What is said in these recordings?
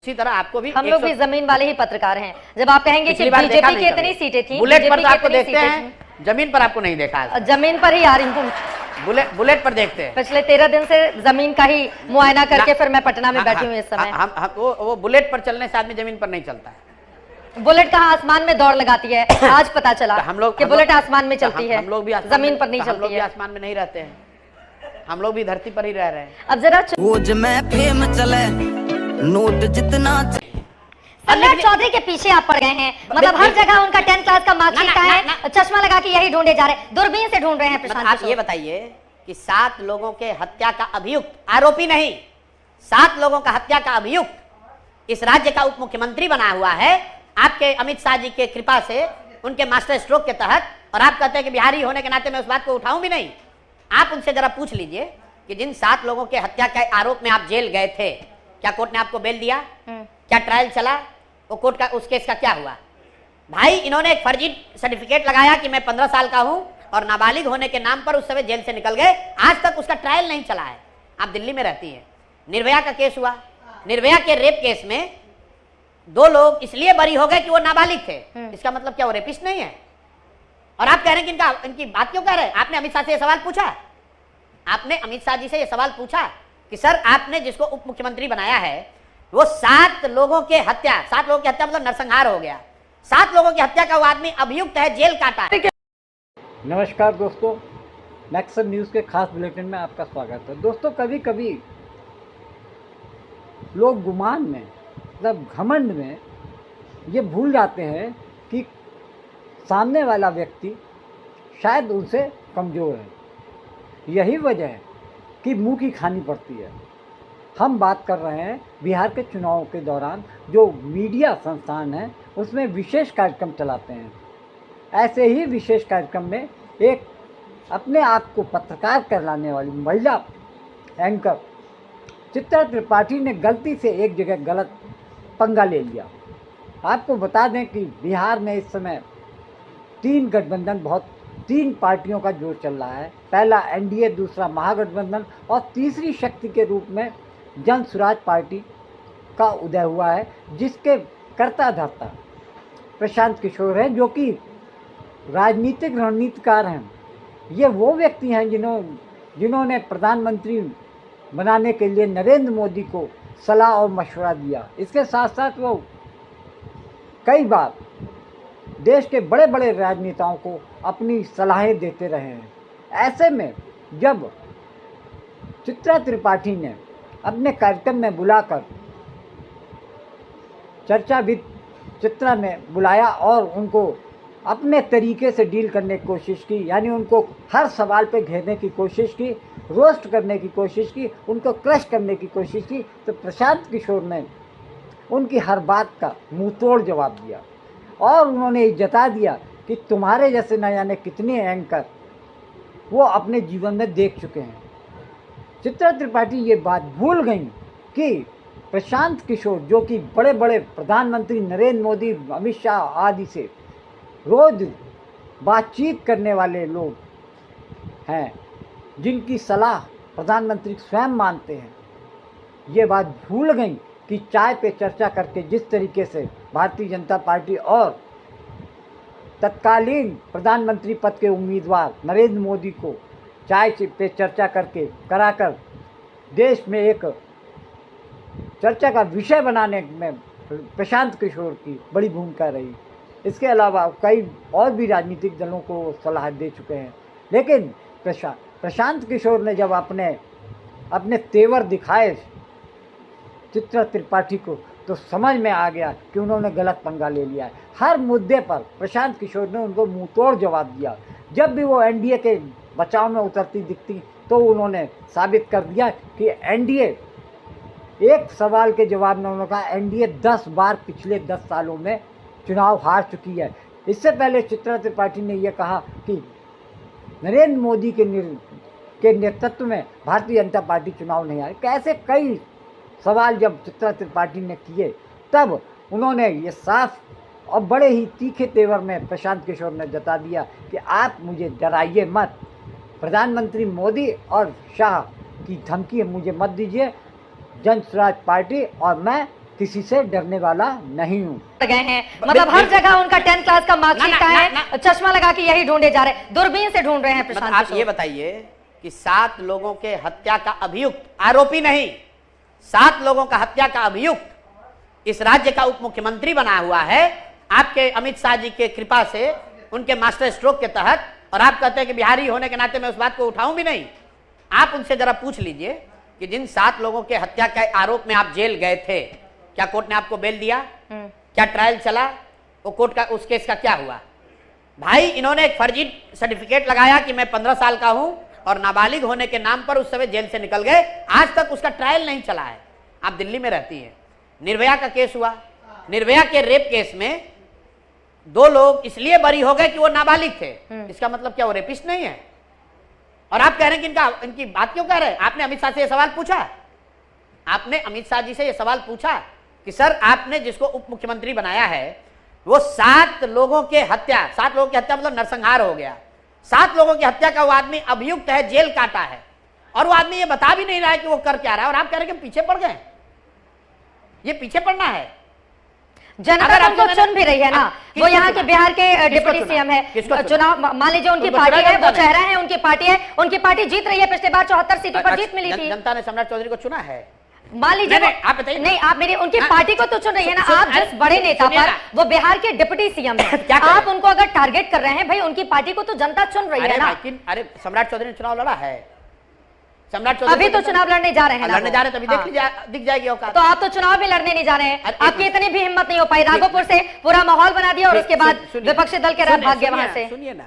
इसी तरह आपको भी हम लोग भी जमीन वाले ही पत्रकार हैं। जब आप कहेंगे कि बीजेपी की इतनी सीटें थी, बुलेट पर तो आपको देखते हैं, जमीन पर आपको नहीं देखा है। जमीन पर ही आ रही हूँ, बुलेट पर देखते हैं। पिछले 13 दिन से जमीन का ही मुआयना करके फिर मैं पटना में बैठी हूँ इस समय। वो बुलेट पर चलने से आदमी जमीन पर नहीं चलता है। बुलेट कहाँ आसमान में दौड़ लगाती है, आज पता चला हम लोग कि बुलेट आसमान में चलती है, हम लोग भी जमीन पर नहीं चलती है। हम लोग भी आसमान में नहीं रहते हैं, हम लोग भी धरती पर ही रह रहे हैं। अब जरा नोट जितना सम्राट चौधरी के पीछे आप पड़ गए हैं, मतलब हर जगह उनका 10th क्लास का मार्कशीट का है, चश्मा लगा के यही ढूंढे जा रहे हैं, दूरबीन से ढूंढ रहे हैं प्रशांत। आप ये बताइए कि 7 लोगों के हत्या का अभियुक्त, आरोपी नहीं, 7 लोगों का हत्या का अभियुक्त इस राज्य का उप मुख्यमंत्री बना हुआ है आपके अमित शाह जी के कृपा से, उनके मास्टर स्ट्रोक के तहत, और आप कहते हैं कि बिहारी होने के नाते मैं उस बात को उठाऊं भी नहीं। आप उनसे जरा पूछ लीजिए कि जिन 7 लोगों के हत्या के आरोप में आप जेल गए थे, क्या कोर्ट ने आपको बेल दिया? क्या ट्रायल चला? वो कोर्ट का उस केस का क्या हुआ? भाई इन्होंने एक फर्जी सर्टिफिकेट लगाया कि मैं 15 साल का हूं और नाबालिग होने के नाम पर उस समय जेल से निकल गए, आज तक उसका ट्रायल नहीं चला है। आप दिल्ली में रहती हैं, निर्भया का केस हुआ, निर्भया के रेप केस में 2 लोग इसलिए बरी हो गए कि वो नाबालिग थे, इसका मतलब क्या वो रेपिस्ट नहीं है? और आप कह रहे हैं कि इनकी बात क्यों कह रहे हैं? आपने अमित शाह से यह सवाल पूछा? आपने अमित शाह जी से यह सवाल पूछा कि सर आपने जिसको उप मुख्यमंत्री बनाया है वो 7 लोगों के हत्या, 7 लोगों की हत्या मतलब नरसंहार हो गया, 7 लोगों की हत्या का वो आदमी अभियुक्त है, जेल काटा है। नमस्कार दोस्तों, मैक्सन न्यूज़ के खास बुलेटिन में आपका स्वागत है। दोस्तों, कभी कभी लोग गुमान में, मतलब घमंड में ये भूल जाते हैं कि सामने वाला व्यक्ति शायद उनसे कमज़ोर है। यही वजह है कि मुंह की खानी पड़ती है। हम बात कर रहे हैं बिहार के चुनाव के दौरान जो मीडिया संस्थान है उसमें विशेष कार्यक्रम चलाते हैं। ऐसे ही विशेष कार्यक्रम में एक अपने आप को पत्रकार कहलाने वाली महिला एंकर चित्रा त्रिपाठी ने गलती से एक जगह गलत पंगा ले लिया। आपको बता दें कि बिहार में इस समय 3 गठबंधन, 3 पार्टियों का जोर चल रहा है। पहला एनडीए, दूसरा महागठबंधन और तीसरी शक्ति के रूप में जन स्वराज पार्टी का उदय हुआ है, जिसके कर्ता धर्ता प्रशांत किशोर हैं, जो कि राजनीतिक रणनीतिकार हैं। ये वो व्यक्ति हैं जिन्होंने प्रधानमंत्री बनाने के लिए नरेंद्र मोदी को सलाह और मशवरा दिया। इसके साथ साथ वो कई बार देश के बड़े बड़े राजनेताओं को अपनी सलाहें देते रहे हैं। ऐसे में जब चित्रा त्रिपाठी ने अपने कार्यक्रम में बुलाकर चर्चा विद चित्रा में बुलाया और उनको अपने तरीके से डील करने की कोशिश की, यानी उनको हर सवाल पे घेरने की कोशिश की, रोस्ट करने की कोशिश की, उनको क्रश करने की कोशिश की, तो प्रशांत किशोर ने उनकी हर बात का मुंह तोड़ जवाब दिया और उन्होंने ये जता दिया कि तुम्हारे जैसे न जाने कितने एंकर वो अपने जीवन में देख चुके हैं। चित्रा त्रिपाठी ये बात भूल गई कि प्रशांत किशोर, जो कि बड़े बड़े प्रधानमंत्री नरेंद्र मोदी, अमित शाह आदि से रोज बातचीत करने वाले लोग हैं, जिनकी सलाह प्रधानमंत्री स्वयं मानते हैं, ये बात भूल गई कि चाय पे चर्चा करके जिस तरीके से भारतीय जनता पार्टी और तत्कालीन प्रधानमंत्री पद के उम्मीदवार नरेंद्र मोदी को चाय पे चर्चा कराकर देश में एक चर्चा का विषय बनाने में प्रशांत किशोर की बड़ी भूमिका रही। इसके अलावा कई और भी राजनीतिक दलों को सलाह दे चुके हैं, लेकिन प्रशांत किशोर ने जब अपने तेवर दिखाए चित्रा त्रिपाठी को, तो समझ में आ गया कि उन्होंने गलत पंगा ले लिया है। हर मुद्दे पर प्रशांत किशोर ने उनको मुंह तोड़ जवाब दिया। जब भी वो एनडीए के बचाव में उतरती दिखती तो उन्होंने साबित कर दिया कि एनडीए, एक सवाल के जवाब में उन्होंने कहा एनडीए 10 बार पिछले 10 सालों में चुनाव हार चुकी है। इससे पहले चित्रा त्रिपाठी ने यह कहा कि नरेंद्र मोदी के नेतृत्व में भारतीय जनता पार्टी चुनाव नहीं हारी। कैसे कई सवाल जब चित्रा त्रिपाठी ने किए, तब उन्होंने ये साफ और बड़े ही तीखे तेवर में प्रशांत किशोर ने जता दिया कि आप मुझे डराइए मत, प्रधानमंत्री मोदी और शाह की धमकी मुझे मत दीजिए, जन स्वराज पार्टी और मैं किसी से डरने वाला नहीं हूँ। गए हैं, मतलब हर जगह उनका 10th क्लास का मार्कशीट का है, चश्मा लगा के यही ढूंढे जा रहे हैं, दूरबीन से ढूंढ रहे हैं प्रशांत आप किशोर। ये बताइए कि 7 लोगों के हत्या का अभियुक्त, आरोपी नहीं, 7 लोगों का हत्या का अभियुक्त इस राज्य का उप मुख्यमंत्री बना हुआ है आपके अमित शाह जी के कृपा से, उनके मास्टर स्ट्रोक के तहत। और आप कहते हैं कि बिहारी होने के नाते मैं उस बात को उठाऊं भी नहीं। आप उनसे जरा पूछ लीजिए कि जिन 7 लोगों के हत्या के आरोप में आप जेल गए थे, क्या कोर्ट ने आपको बेल दिया? क्या ट्रायल चला? वो कोर्ट का उस केस का क्या हुआ? भाई, इन्होंने एक फर्जी सर्टिफिकेट लगाया कि मैं 15 साल का हूं और नाबालिग होने के नाम पर उस समय जेल से निकल गए, आज तक उसका ट्रायल नहीं चला है। आप दिल्ली में रहती हैं, निर्भया का केस हुआ, निर्भया के रेप केस में 2 लोग इसलिए बरी हो गए कि वो नाबालिग थे। इसका मतलब क्या वो रेपिस्ट नहीं है? और आप कह रहे हैं कि इनकी बात क्यों कह रहे हैं? आपने अमित शाह से यह सवाल पूछा? आपने अमित शाह जी से यह सवाल पूछा कि सर, आपने जिसको उप मुख्यमंत्री बनाया है वो 7 लोगों के हत्या, 7 लोगों की हत्या मतलब नरसंहार हो गया, 7 लोगों की हत्या का वो आदमी अभियुक्त है, जेल काटा है, और वो आदमी ये बता भी नहीं रहा है कि वो कर क्या रहा है, और आप कह रहे हैं कि पीछे पड़ गए। ये पीछे पड़ना है। जनता उनको चुन भी रही है ना, वो यहाँ के बिहार के डिप्टी सीएम है, चुनाव मान लीजिए उनकी पार्टी है, वो चेहरा है, उनकी पार्टी है, उनकी पार्टी जीत रही है, पिछले बार 74 सीटों पर जीत मिली थी। जनता ने सम्राट चौधरी को चुना है, मान लीजिए। आप बताइए। नहीं, आप मेरी उनकी पार्टी को तो चुन रही है ना, आप जिस बड़े नेता पर, वो बिहार के डिप्टी सीएम है, आप उनको अगर टारगेट कर रहे हैं, भाई उनकी पार्टी को तो जनता चुन रही है ना। अरे सम्राट चौधरी ने चुनाव लड़ा है, सम्राट चौधरी अभी तो चुनाव लड़ने जा रहे हैं, लड़ने जा रहे हैं, तभी दिख जाएगी औकात। तो आप तो चुनाव भी लड़ने नहीं जा रहे हैं, आपकी इतनी भी हिम्मत नहीं हो पाई। राघोपुर से पूरा माहौल बना दिया और उसके बाद विपक्षी दल के रात भाग गए वहां से। सुनिए ना,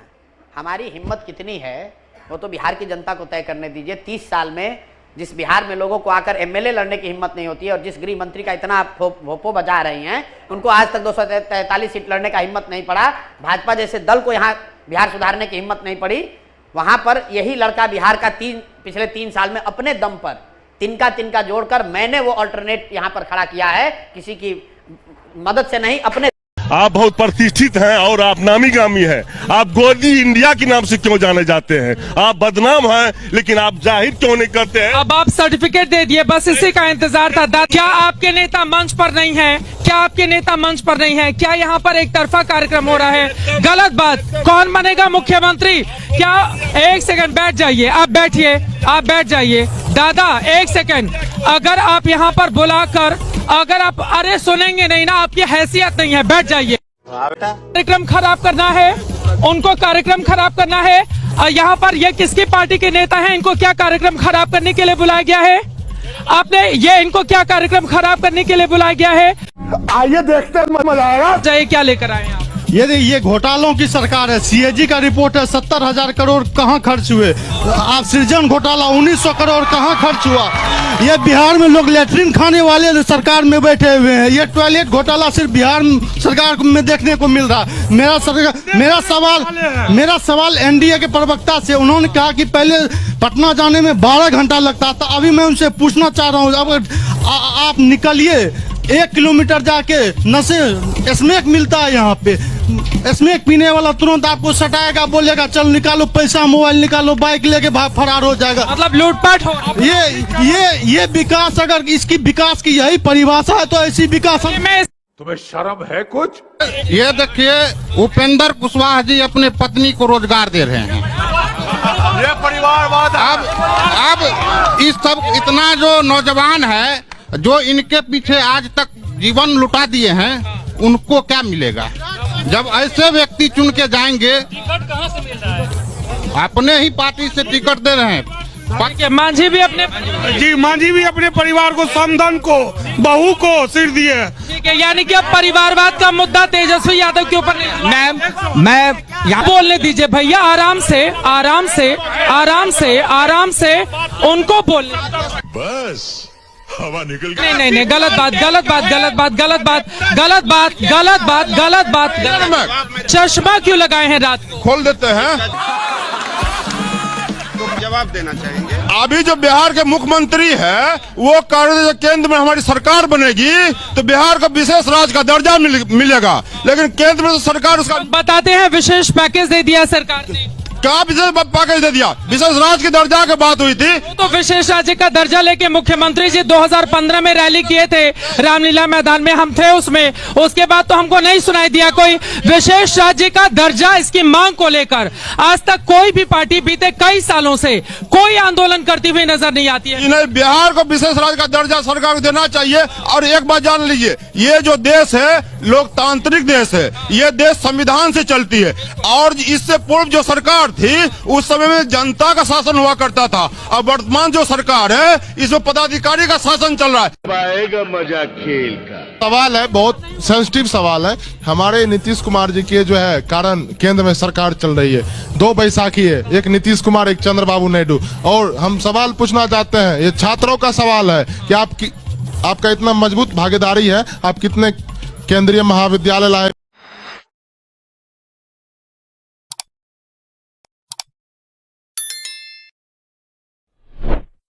हमारी हिम्मत कितनी है वो तो बिहार की जनता को तय करने दीजिए। 30 साल में जिस बिहार में लोगों को आकर एमएलए लड़ने की हिम्मत नहीं होती है, और जिस गृह मंत्री का इतना भोपो बजा रही हैं, उनको आज तक 243 सीट लड़ने का हिम्मत नहीं पड़ा। भाजपा जैसे दल को यहाँ बिहार सुधारने की हिम्मत नहीं पड़ी। वहां पर यही लड़का बिहार का पिछले 3 साल में अपने दम पर तिनका जोड़कर मैंने वो अल्टरनेट यहाँ पर खड़ा किया है, किसी की मदद से नहीं, अपने। आप बहुत प्रतिष्ठित हैं और आप नामी गामी हैं। आप गोदी इंडिया के नाम से क्यों जाने जाते हैं? आप बदनाम हैं, लेकिन आप जाहिर क्यों नहीं करते हैं? अब आप सर्टिफिकेट दे दिए, बस इसी का इंतजार था। क्या आपके नेता मंच पर नहीं है? क्या आपके नेता मंच पर नहीं है? क्या यहाँ पर एक तरफा कार्यक्रम हो रहा है? गलत बात। कौन बनेगा मुख्यमंत्री? क्या? एक सेकंड बैठ जाइए, आप बैठिए, आप बैठ जाइए। दादा एक सेकंड, अगर आप यहाँ पर बुलाकर अगर आप अरे सुनेंगे नहीं ना, आपकी हैसियत नहीं है, बैठ जाइए। कार्यक्रम खराब करना है, उनको कार्यक्रम खराब करना है। यहाँ पर ये किसकी पार्टी के नेता हैं? इनको क्या कार्यक्रम खराब करने के लिए बुलाया गया है? आपने ये इनको क्या कार्यक्रम खराब करने के लिए बुलाया गया है? आइए देखते हैं, मजा आएगा। चाहिए क्या लेकर आए आप? ये घोटालों की सरकार है। सीएजी का रिपोर्ट है, 70,000 करोड़ कहाँ खर्च हुए। आप सृजन घोटाला 1900 करोड़ कहाँ खर्च हुआ। ये बिहार में लोग लेटरिन खाने वाले सरकार में बैठे हुए हैं। ये टॉयलेट घोटाला सिर्फ बिहार सरकार में देखने को मिल रहा है। मेरा सवाल एनडीए के प्रवक्ता से, उन्होंने कहा कि पहले पटना जाने में 12 घंटा लगता था। अभी मैं उनसे पूछना चाह रहा हूँ, अब आप निकलिए 1 किलोमीटर जाके नशे स्मैक मिलता है। यहाँ पे स्मैक पीने वाला तुरंत आपको सटाएगा, बोलेगा चल निकालो पैसा, मोबाइल निकालो, बाइक लेके भाग फरार हो जाएगा। मतलब लूटपाट हो। ये विकास, अगर इसकी विकास की यही परिभाषा है तो ऐसी विकास। तुम्हें शर्म है कुछ? ये देखिए, उपेंद्र कुशवाहा जी अपने पत्नी को रोजगार दे रहे हैं। ये परिवारवाद। अब इस सब इतना जो नौजवान है जो इनके पीछे आज तक जीवन लुटा दिए हैं, उनको क्या मिलेगा? जब ऐसे व्यक्ति चुन के जाएंगे, टिकट कहाँ से मिल रहा है? अपने ही पार्टी से टिकट दे रहे हैं। मांझी भी अपने मांझी भी अपने परिवार को, समधन को, बहू को सिर दिए। ठीक है, यानी कि अब परिवारवाद का मुद्दा तेजस्वी यादव के ऊपर नहीं। मैं यहाँ बोलने दीजिए भैया, आराम से आराम से आराम से आराम से उनको बोलने। बस हवा निकल गई। नहीं, गलत बात, गलत बात, गलत बात, गलत बात, गलत बात, गलत बात, गलत बात। चश्मा क्यों लगाए हैं रात को? खोल देते हैं तो जवाब देना चाहेंगे। अभी जो बिहार के मुख्यमंत्री है वो केंद्र में हमारी सरकार बनेगी तो बिहार को विशेष राज्य का दर्जा मिलेगा, लेकिन केंद्र में तो सरकार उसका बताते हैं विशेष पैकेज दे दिया सरकार ने। क्या विशेष पैकेज दे दिया? विशेष राज्य के दर्जा की बात हुई थी। तो विशेष राज्य का दर्जा लेके मुख्यमंत्री जी 2015 में रैली किए थे, रामलीला मैदान में हम थे उसमें। उसके बाद तो हमको नहीं सुनाई दिया कोई विशेष राज्य का दर्जा। इसकी मांग को लेकर आज तक कोई भी पार्टी बीते कई सालों से कोई आंदोलन करती हुई नजर नहीं आती है। इन्हें बिहार को विशेष राज्य का दर्जा सरकार को देना चाहिए। और एक बात जान लीजिए, ये जो देश है लोकतांत्रिक देश है, ये देश संविधान से चलती है। और इससे पूर्व जो सरकार थी उस समय में जनता का शासन हुआ करता था। अब वर्तमान जो सरकार है इसमें पदाधिकारी का शासन चल रहा है। आएगा मजा खेल का। सवाल है, बहुत सेंसिटिव सवाल है। हमारे नीतीश कुमार जी के जो है कारण केंद्र में सरकार चल रही है, 2 बैसाखी है, एक नीतीश कुमार एक चंद्रबाबू नायडू। और हम सवाल पूछना चाहते हैं, ये छात्रों का सवाल है कि आपका इतना मजबूत भागीदारी है, आप कितने केंद्रीय महाविद्यालय लाए।